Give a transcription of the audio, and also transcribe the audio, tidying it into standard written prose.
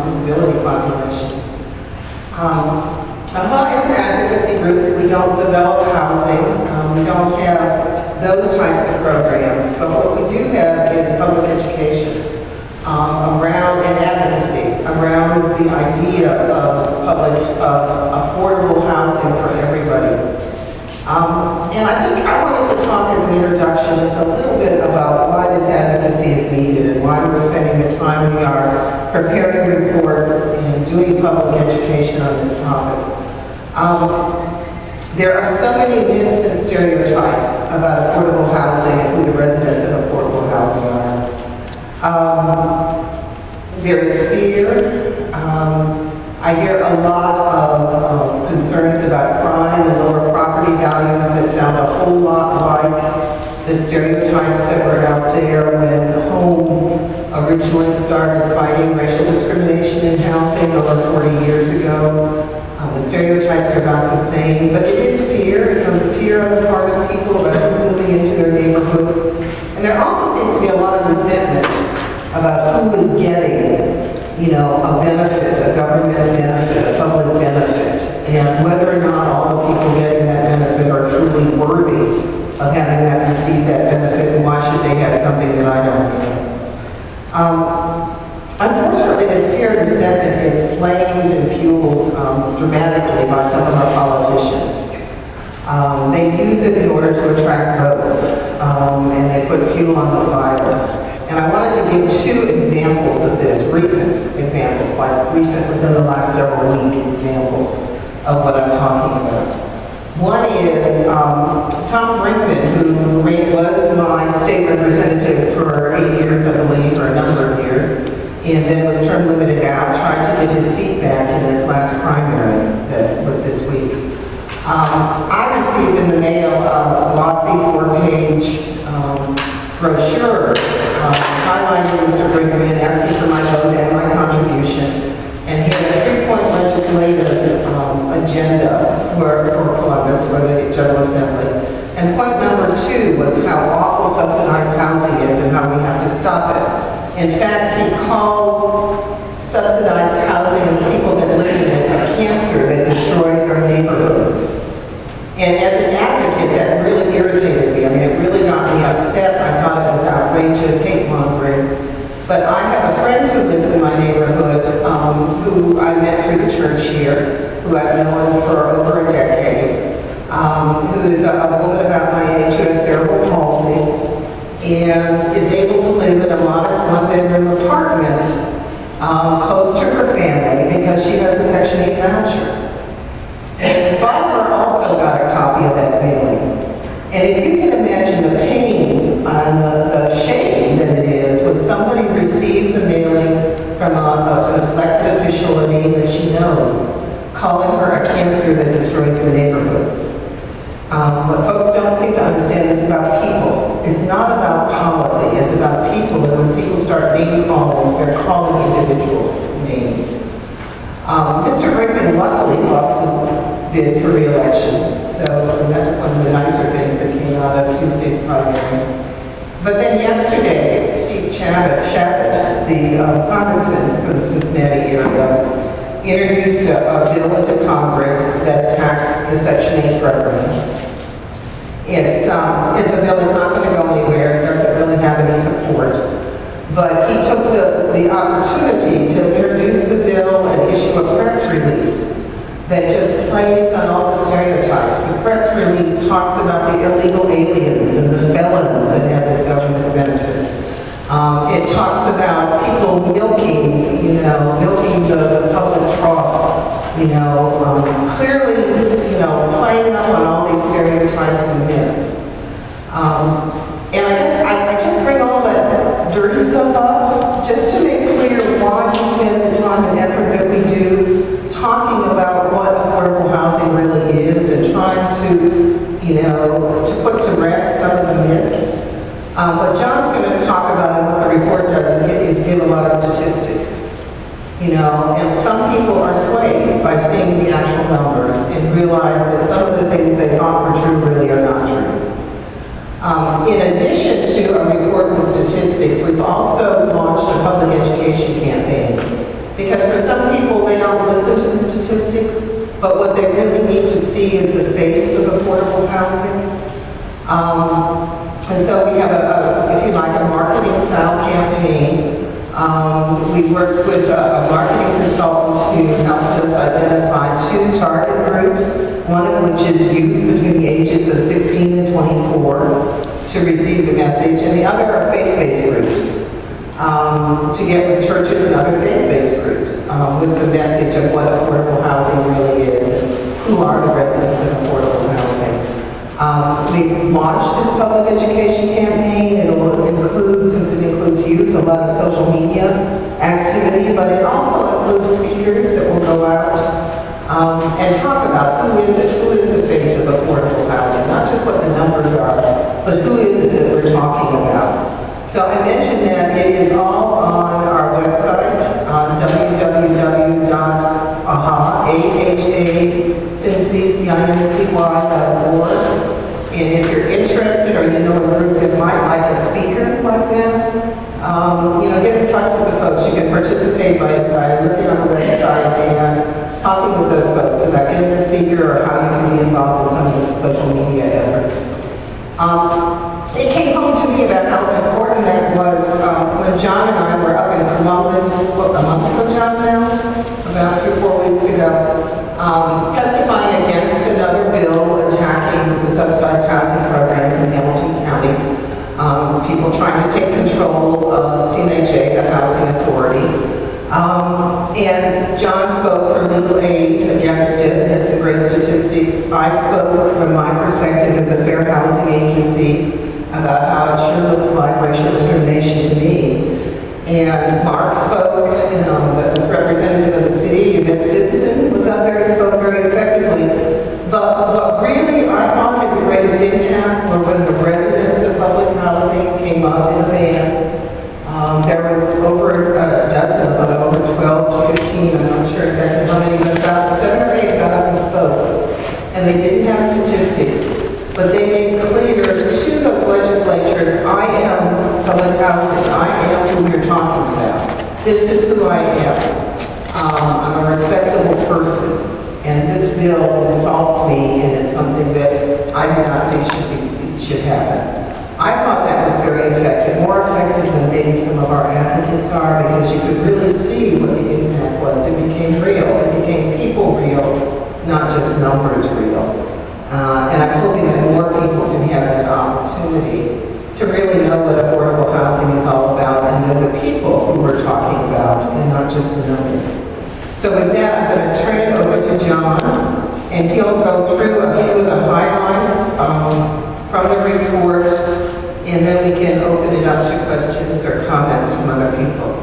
disability populations. HUD is an advocacy group. We don't develop housing. We don't have those types of programs, but what we do have is public education around and advocacy around the idea of affordable housing for everybody. And I think I wanted to talk as an introduction just a little bit about why this advocacy is needed and why we're spending the time we are preparing reports and doing public education on this topic. There are so many myths and stereotypes about affordable housing and who the residents of affordable housing are. There is fear. I hear a lot of concerns about crime and lower property values that sound a whole lot like the stereotypes that were out there when home originally started fighting racial discrimination in housing over 40 years ago. The stereotypes are about the same, but it is fear. It's a fear on the part of people about who's moving into their neighborhoods. And there also seems to be a lot of resentment about who is getting, a benefit, a government benefit, a public benefit, and whether or not all the people getting that benefit are truly worthy of having that receive that benefit, and why should they have something that I don't get. Unfortunately, this fear and resentment is flamed and fueled dramatically by some of our politicians. They use it in order to attract votes, and they put fuel on the fire. And I wanted to give two examples of this, recent examples, like recent within the last several week examples of what I'm talking about. One is Tom Brinkman, who was my state representative for 8 years, I believe, or a number of years, and then was term limited out, tried to get his seat back in this last primary that was this week. I received in the mail a glossy 4-page brochure highlighting Mr. Brinkman, asking for my vote and my contribution, and he had a 3-point legislative agenda for Columbus, for the General Assembly. And point number 2 was how awful subsidized housing is and how we have to stop it. In fact, he called subsidized housing and the people that live in it a cancer that destroys our neighborhoods. And as an advocate, that really irritated me. I mean, it really got me upset. I thought it was outrageous, hate-mongering. But I have a friend who lives in my neighborhood, who I met through the church here, who I've known for over a decade, who is a woman about my age who has cerebral palsy, and is able to live in a modest 1-bedroom apartment close to her family because she has a Section 8 voucher. And Barbara also got a copy of that mailing. And if you can imagine the pain and the shame that it is when somebody receives a mailing from an elected official, a name that she knows, calling her a cancer that destroys the neighborhoods. What folks don't seem to understand is about people. It's not about policy, it's about people, and when people start name calling, they're calling individuals names. Mr. Brinkman luckily lost his bid for re-election, so that was one of the nicer things that came out of Tuesday's primary. But then yesterday, Steve Chabot, the congressman from the Cincinnati area, introduced a bill into Congress that attacks the Section 8 program. It's a bill that's not going to go anywhere. It doesn't really have any support. But he took the opportunity to introduce the bill and issue a press release that just plays on all the stereotypes. The press release talks about the illegal aliens and the felons that have this government benefit. It talks about people milking the public trough, clearly, playing up on all these stereotypes and myths. And I guess I just bring all that dirty stuff up just to make clear why we spend the time and effort that we do talking about what affordable housing really is and trying to put to rest some of the myths. What John's going to talk about and what the report does is give a lot of statistics. And some people are swayed by seeing the actual numbers and realize that some of the things they thought were true really are not true. In addition to a report with statistics, we've also launched a public education campaign Because for some people, they don't listen to the statistics, but what they really need to see is the face of affordable housing. And so we have if you like, a marketing style campaign. We worked with a marketing consultant who helped us identify 2 target groups, one of which is youth between the ages of 16 and 24 to receive the message, and the other are faith-based groups to get with churches and other faith-based groups with the message of what affordable housing really is and who are the residents of affordable housing. We launched this public education campaign. It will include, since it includes youth, a lot of social media activity, but it also includes speakers that will go out and talk about who is the face of affordable housing, not just what the numbers are, but who is it that we're talking about. So I mentioned that it is all on our website on www.cincy.org. And if you're interested or you know a group that might like a speaker like that, get in touch with the folks. You can participate by looking on the website and talking with those folks about getting a speaker or how you can be involved in some of the social media efforts. It came home to me about how important that was when John and I were up in Columbus, a month ago, John, now? About 3 or 4 weeks ago, testifying against another bill attacking the subsidized housing programs in Hamilton County. People trying to take control of CMHA, the housing authority. And John spoke for legal aid against it, and had some great statistics. I spoke from my perspective as a fair housing agency about how it sure looks like racial discrimination to me. And Mark spoke, that was representative of the city. Yvette Simpson was up there and spoke very effectively. But what really I thought had the greatest impact were when the residents of public housing came up in a van. There was over a dozen of them, over 12 to 15, I'm not sure exactly how many, but about 7 or 8 got up and spoke. And they didn't have statistics, but they made clear to those legislatures, I am public housing, I am who you're talking about. This is who I am. I'm a respectable person, and this bill insults me and is something that I do not think should happen. I thought that was very effective, more effective than maybe some of our advocates are, because you could really see what the impact was. It became real. It became people real, not just numbers real. And I'm hoping that more people can have that opportunity to really know what affordable housing is all about and know the people who we're talking about and not just the numbers. So with that, I'm going to turn it over to John, and he'll go through a few of the highlights from the report, and then we can open it up to questions or comments from other people.